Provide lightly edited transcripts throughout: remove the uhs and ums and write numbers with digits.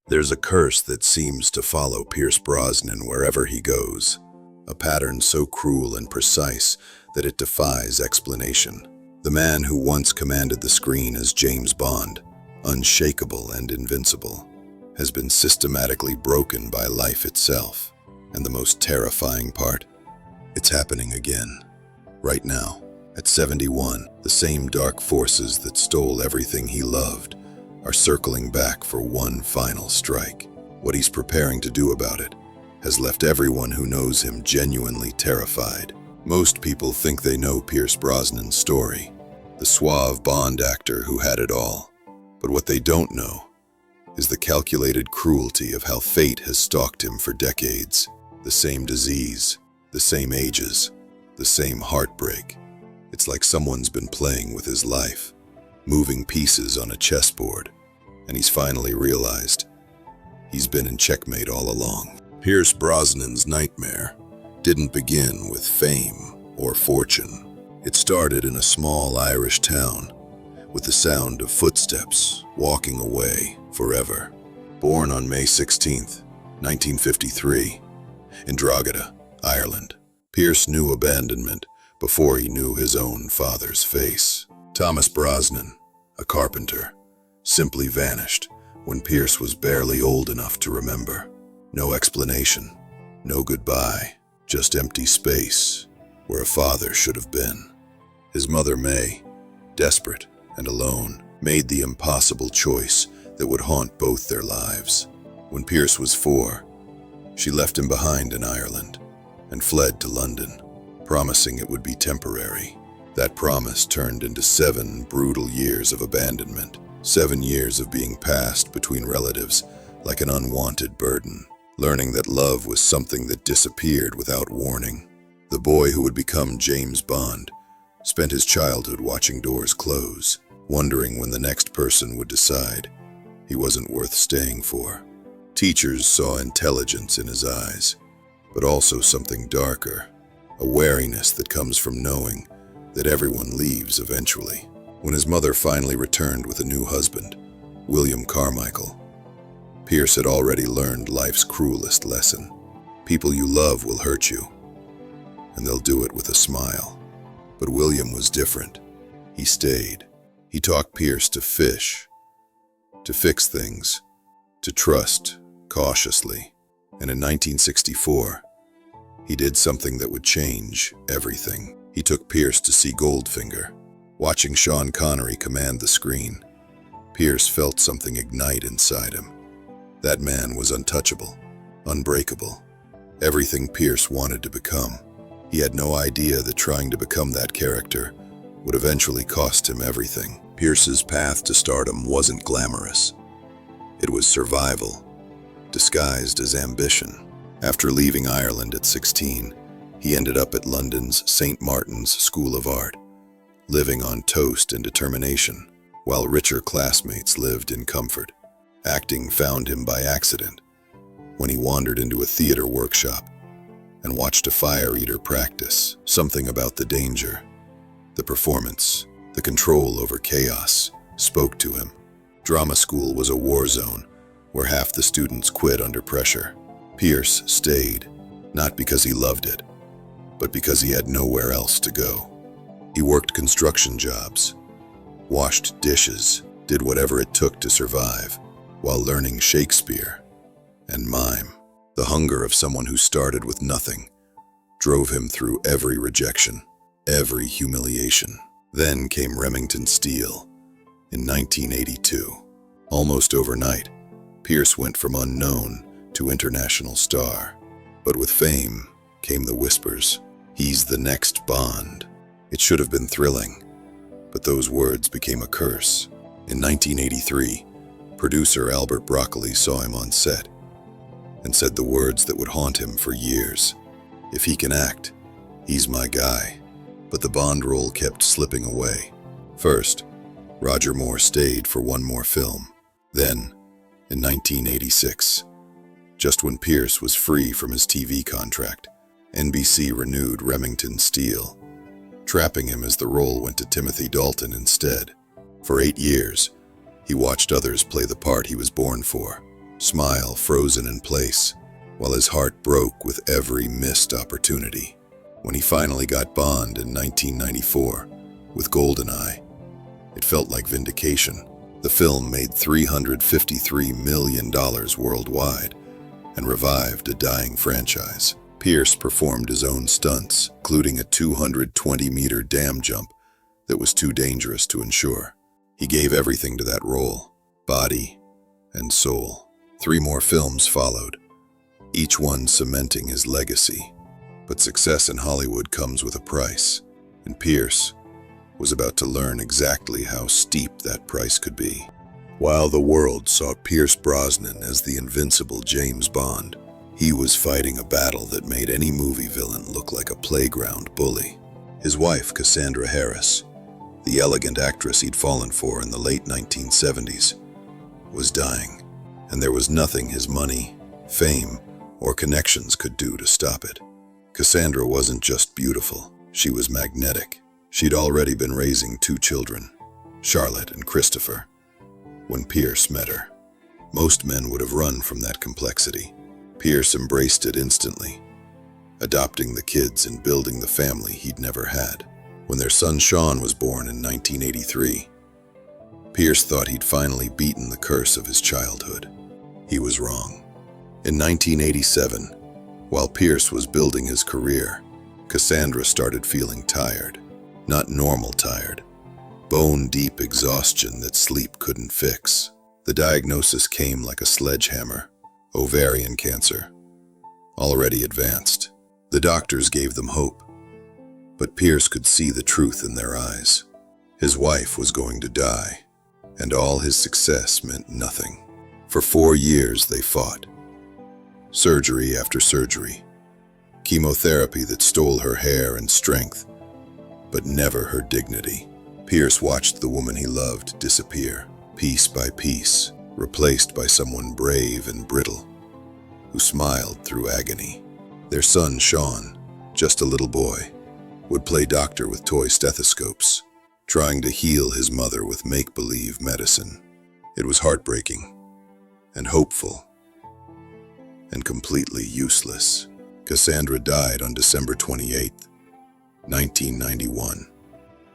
There's a curse that seems to follow Pierce Brosnan wherever he goes, a pattern so cruel and precise that it defies explanation. The man who once commanded the screen as James Bond, unshakable and invincible, has been systematically broken by life itself. And the most terrifying part? It's happening again. Right now, at 71, the same dark forces that stole everything he loved are circling back for one final strike. What he's preparing to do about it has left everyone who knows him genuinely terrified. Most people think they know Pierce Brosnan's story, the suave Bond actor who had it all. But what they don't know is the calculated cruelty of how fate has stalked him for decades. The same disease, the same ages, the same heartbreak. It's like someone's been playing with his life, moving pieces on a chessboard, and he's finally realized he's been in checkmate all along. Pierce Brosnan's nightmare didn't begin with fame or fortune. It started in a small Irish town with the sound of footsteps walking away forever. Born on May 16th, 1953, in Drogheda, Ireland, Pierce knew abandonment before he knew his own father's face. Thomas Brosnan, a carpenter, simply vanished when Pierce was barely old enough to remember. No explanation, no goodbye, just empty space where a father should have been. His mother May, desperate and alone, made the impossible choice that would haunt both their lives. When Pierce was 4, she left him behind in Ireland and fled to London, promising it would be temporary. That promise turned into 7 brutal years of abandonment, 7 years of being passed between relatives like an unwanted burden, learning that love was something that disappeared without warning. The boy who would become James Bond spent his childhood watching doors close, wondering when the next person would decide he wasn't worth staying for. Teachers saw intelligence in his eyes, but also something darker, a wariness that comes from knowing that everyone leaves eventually. When his mother finally returned with a new husband, William Carmichael, Pierce had already learned life's cruelest lesson. People you love will hurt you, and they'll do it with a smile. But William was different. He stayed. He taught Pierce to fish, to fix things, to trust cautiously. And in 1964, he did something that would change everything. He took Pierce to see Goldfinger. Watching Sean Connery command the screen, Pierce felt something ignite inside him. That man was untouchable, unbreakable, everything Pierce wanted to become. He had no idea that trying to become that character would eventually cost him everything. Pierce's path to stardom wasn't glamorous. It was survival, disguised as ambition. After leaving Ireland at 16, he ended up at London's St. Martin's School of Art, living on toast and determination, while richer classmates lived in comfort. Acting found him by accident when he wandered into a theater workshop and watched a fire eater practice. Something about the danger, the performance, the control over chaos spoke to him. Drama school was a war zone where half the students quit under pressure. Pierce stayed, not because he loved it, but because he had nowhere else to go. He worked construction jobs, washed dishes, did whatever it took to survive, while learning Shakespeare and mime. The hunger of someone who started with nothing drove him through every rejection, every humiliation. Then came Remington Steele in 1982. Almost overnight, Pierce went from unknown to international star. But with fame came the whispers, "He's the next Bond." It should have been thrilling, but those words became a curse. In 1983, producer Albert Broccoli saw him on set and said the words that would haunt him for years. "If he can act, he's my guy." But the Bond role kept slipping away. First, Roger Moore stayed for one more film. Then, in 1986, just when Pierce was free from his TV contract, NBC renewed Remington Steele, trapping him as the role went to Timothy Dalton instead. For 8 years, he watched others play the part he was born for, smile frozen in place, while his heart broke with every missed opportunity. When he finally got Bond in 1994 with GoldenEye, it felt like vindication. The film made $353 million worldwide and revived a dying franchise. Pierce performed his own stunts, including a 220-meter dam jump that was too dangerous to ensure. He gave everything to that role, body and soul. 3 more films followed, each one cementing his legacy. But success in Hollywood comes with a price, and Pierce was about to learn exactly how steep that price could be. While the world saw Pierce Brosnan as the invincible James Bond, he was fighting a battle that made any movie villain look like a playground bully. His wife, Cassandra Harris, the elegant actress he'd fallen for in the late 1970s, was dying, and there was nothing his money, fame, or connections could do to stop it. Cassandra wasn't just beautiful, she was magnetic. She'd already been raising 2 children, Charlotte and Christopher, when Pierce met her. Most men would have run from that complexity. Pierce embraced it instantly, adopting the kids and building the family he'd never had. When their son Sean was born in 1983, Pierce thought he'd finally beaten the curse of his childhood. He was wrong. In 1987, while Pierce was building his career, Cassandra started feeling tired. Not normal tired, bone-deep exhaustion that sleep couldn't fix. The diagnosis came like a sledgehammer: ovarian cancer, already advanced. The doctors gave them hope, but Pierce could see the truth in their eyes. His wife was going to die, and all his success meant nothing. For 4 years they fought. Surgery after surgery, chemotherapy that stole her hair and strength, but never her dignity. Pierce watched the woman he loved disappear, piece by piece, replaced by someone brave and brittle, who smiled through agony. Their son, Sean, just a little boy, would play doctor with toy stethoscopes, trying to heal his mother with make-believe medicine. It was heartbreaking, and hopeful, and completely useless. Cassandra died on December 28, 1991,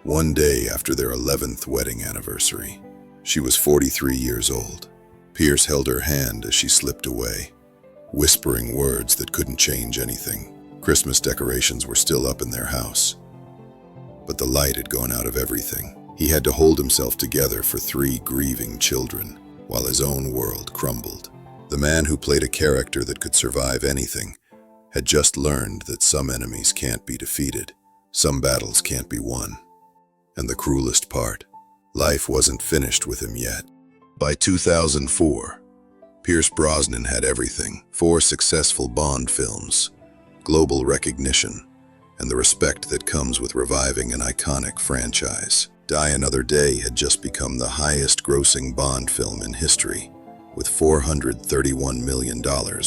one day after their 11th wedding anniversary. She was 43 years old. Pierce held her hand as she slipped away, whispering words that couldn't change anything. Christmas decorations were still up in their house, but the light had gone out of everything. He had to hold himself together for 3 grieving children, while his own world crumbled. The man who played a character that could survive anything had just learned that some enemies can't be defeated. Some battles can't be won. And the cruelest part, life wasn't finished with him yet. By 2004, Pierce Brosnan had everything: 4 successful Bond films, global recognition, and the respect that comes with reviving an iconic franchise. Die Another Day had just become the highest-grossing Bond film in history, with $431 million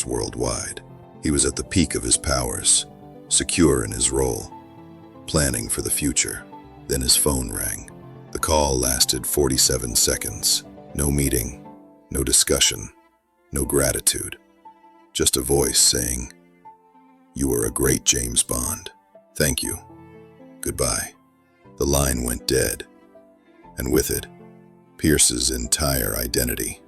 worldwide. He was at the peak of his powers, secure in his role, planning for the future. Then his phone rang. The call lasted 47 seconds. No meeting, no discussion, no gratitude. Just a voice saying, "You are a great James Bond. Thank you. Goodbye." The line went dead, and with it, Pierce's entire identity.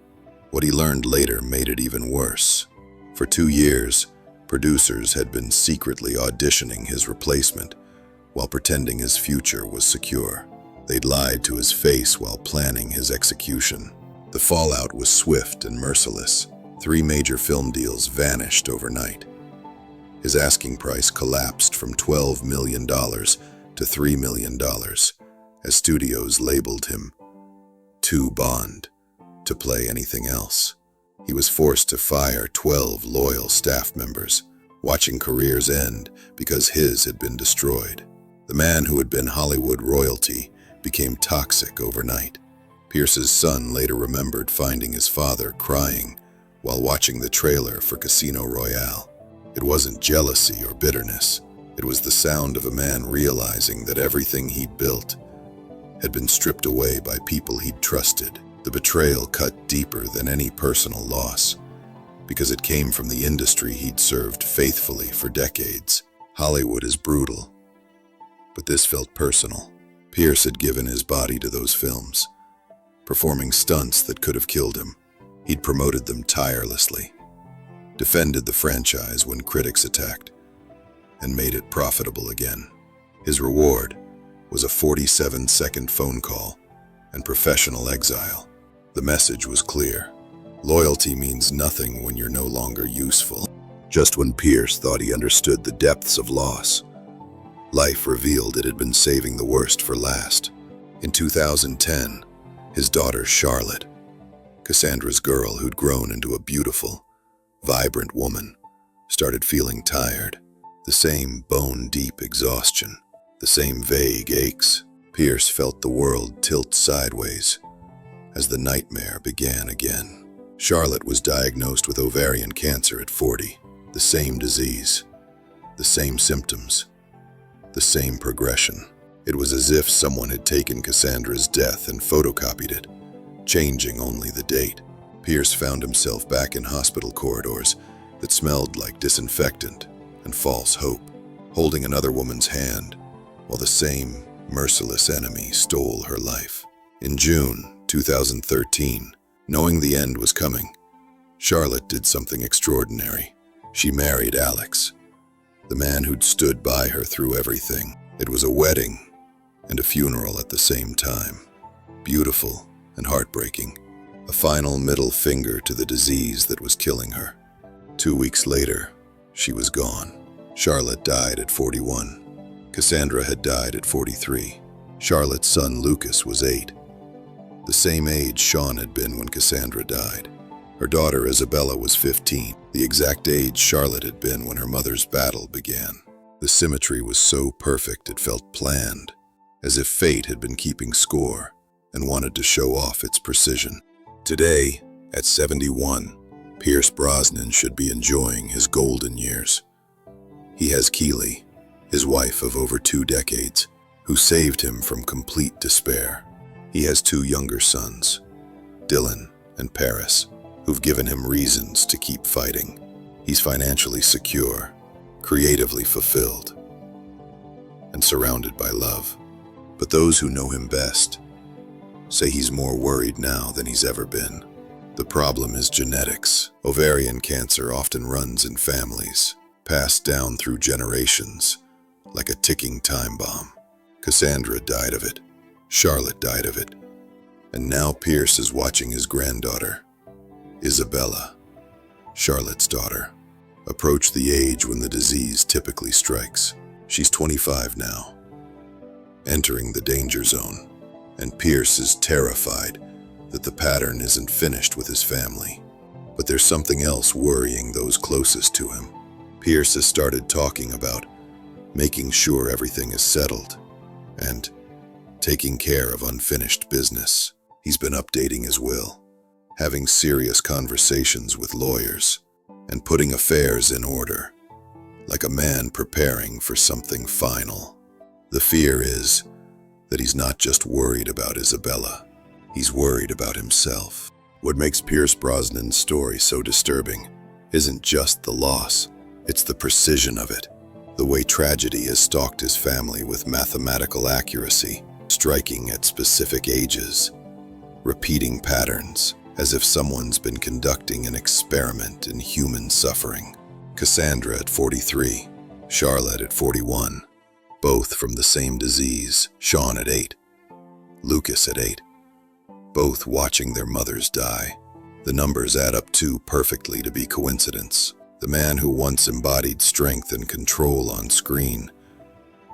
What he learned later made it even worse. For 2 years, producers had been secretly auditioning his replacement while pretending his future was secure. They'd lied to his face while planning his execution. The fallout was swift and merciless. 3 major film deals vanished overnight. His asking price collapsed from $12 million to $3 million, as studios labeled him too Bond to play anything else. He was forced to fire 12 loyal staff members, watching careers end because his had been destroyed. The man who had been Hollywood royalty became toxic overnight. Pierce's son later remembered finding his father crying while watching the trailer for Casino Royale. It wasn't jealousy or bitterness. It was the sound of a man realizing that everything he'd built had been stripped away by people he'd trusted. The betrayal cut deeper than any personal loss, because it came from the industry he'd served faithfully for decades. Hollywood is brutal, but this felt personal. Pierce had given his body to those films, performing stunts that could have killed him. He'd promoted them tirelessly, defended the franchise when critics attacked, and made it profitable again. His reward was a 47-second phone call and professional exile. The message was clear. Loyalty means nothing when you're no longer useful. Just when Pierce thought he understood the depths of loss, life revealed it had been saving the worst for last. In 2010, his daughter Charlotte, Cassandra's girl who'd grown into a beautiful, vibrant woman, started feeling tired. The same bone-deep exhaustion, the same vague aches. Pierce felt the world tilt sideways as the nightmare began again. Charlotte was diagnosed with ovarian cancer at 40. The same disease, the same symptoms, the same progression. It was as if someone had taken Cassandra's death and photocopied it, changing only the date. Pierce found himself back in hospital corridors that smelled like disinfectant and false hope, holding another woman's hand while the same merciless enemy stole her life. In June 2013, knowing the end was coming, Charlotte did something extraordinary. She married Alex, the man who'd stood by her through everything. It was a wedding and a funeral at the same time. Beautiful and heartbreaking. A final middle finger to the disease that was killing her. 2 weeks later, she was gone. Charlotte died at 41. Cassandra had died at 43. Charlotte's son Lucas was 8, the same age Sean had been when Cassandra died. Her daughter Isabella was 15, the exact age Charlotte had been when her mother's battle began. The symmetry was so perfect it felt planned, as if fate had been keeping score and wanted to show off its precision. Today, at 71, Pierce Brosnan should be enjoying his golden years. He has Keely, his wife of over 2 decades, who saved him from complete despair. He has 2 younger sons, Dylan and Paris, who've given him reasons to keep fighting. He's financially secure, creatively fulfilled, and surrounded by love. But those who know him best say he's more worried now than he's ever been. The problem is genetics. Ovarian cancer often runs in families, passed down through generations, like a ticking time bomb. Cassandra died of it. Charlotte died of it. And now Pierce is watching his granddaughter, Isabella, Charlotte's daughter, approach the age when the disease typically strikes. She's 25 now, entering the danger zone, and Pierce is terrified that the pattern isn't finished with his family. But there's something else worrying those closest to him. Pierce has started talking about making sure everything is settled and taking care of unfinished business. He's been updating his will, having serious conversations with lawyers, and putting affairs in order, like a man preparing for something final. The fear is that he's not just worried about Isabella, he's worried about himself. What makes Pierce Brosnan's story so disturbing isn't just the loss, it's the precision of it. The way tragedy has stalked his family with mathematical accuracy, striking at specific ages, repeating patterns, as if someone's been conducting an experiment in human suffering. Cassandra at 43, Charlotte at 41, both from the same disease, Sean at 8, Lucas at 8, both watching their mothers die. The numbers add up too perfectly to be coincidence. The man who once embodied strength and control on screen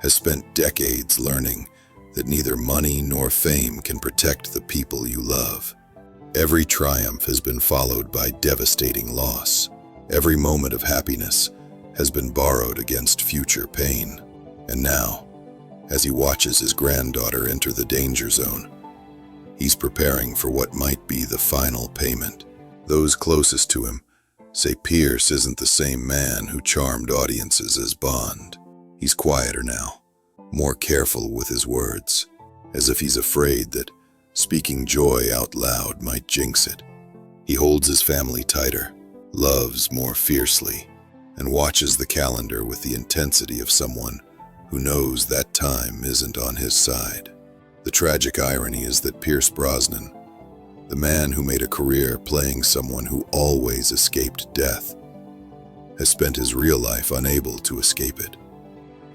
has spent decades learning that neither money nor fame can protect the people you love. Every triumph has been followed by devastating loss. Every moment of happiness has been borrowed against future pain. And now, as he watches his granddaughter enter the danger zone, he's preparing for what might be the final payment. Those closest to him say Pierce isn't the same man who charmed audiences as Bond. He's quieter now, more careful with his words, as if he's afraid that speaking joy out loud might jinx it. He holds his family tighter, loves more fiercely, and watches the calendar with the intensity of someone who knows that time isn't on his side. The tragic irony is that Pierce Brosnan, the man who made a career playing someone who always escaped death, has spent his real life unable to escape it.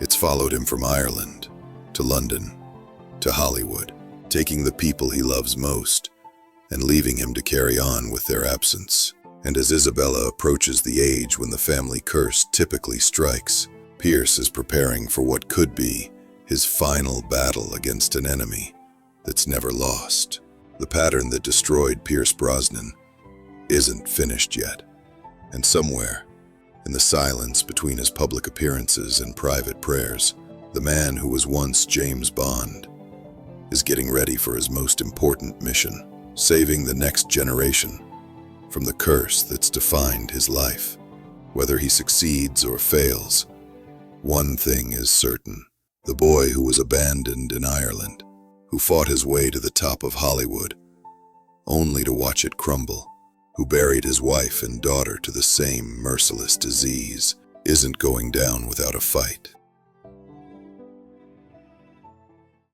It's followed him from Ireland to London to Hollywood, taking the people he loves most and leaving him to carry on with their absence. And as Isabella approaches the age when the family curse typically strikes, Pierce is preparing for what could be his final battle against an enemy that's never lost. The pattern that destroyed Pierce Brosnan isn't finished yet, and somewhere, in the silence between his public appearances and private prayers, the man who was once James Bond is getting ready for his most important mission, saving the next generation from the curse that's defined his life. Whether he succeeds or fails, one thing is certain. The boy who was abandoned in Ireland, who fought his way to the top of Hollywood, only to watch it crumble, who buried his wife and daughter to the same merciless disease, isn't going down without a fight.